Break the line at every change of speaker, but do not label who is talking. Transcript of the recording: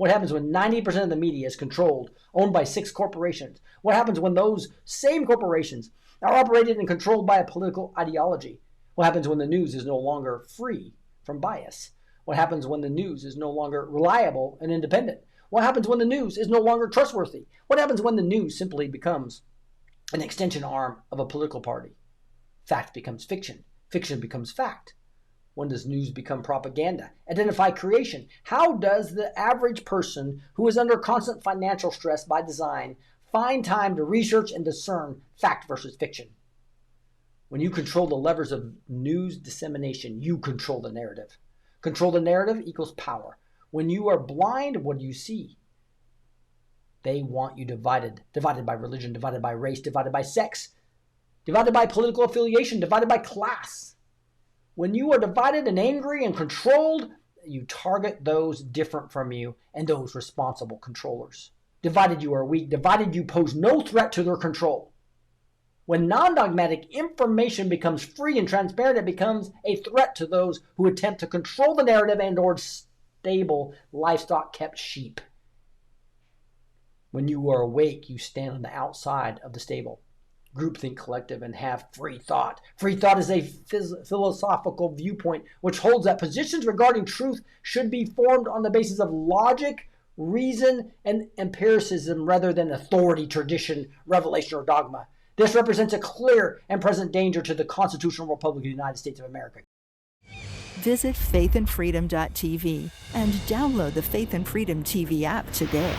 What happens when 90% of the media is controlled, owned by 6 corporations? What happens when those same corporations are operated and controlled by a political ideology? What happens when the news is no longer free from bias? What happens when the news is no longer reliable and independent? What happens when the news is no longer trustworthy? What happens when the news simply becomes an extension arm of a political party? Fact becomes fiction. Fiction becomes fact. When does news become propaganda? Identify creation. How does the average person who is under constant financial stress by design find time to research and discern fact versus fiction? When you control the levers of news dissemination, you control the narrative. Control the narrative equals power. When you are blind, what do you see? They want you divided. Divided by religion, divided by race, divided by sex, divided by political affiliation, divided by class. When you are divided and angry and controlled, you target those different from you and those responsible controllers. Divided, you are weak. Divided, you pose no threat to their control. When non-dogmatic information becomes free and transparent, it becomes a threat to those who attempt to control the narrative and or stable livestock-kept sheep. When you are awake, you stand on the outside of the stable. Groupthink collective and have free thought. Free thought is a philosophical viewpoint which holds that positions regarding truth should be formed on the basis of logic, reason, and empiricism rather than authority, tradition, revelation, or dogma. This represents a clear and present danger to the constitutional republic of the United States of America.
Visit faithandfreedom.tv and download the Faith and Freedom TV app today.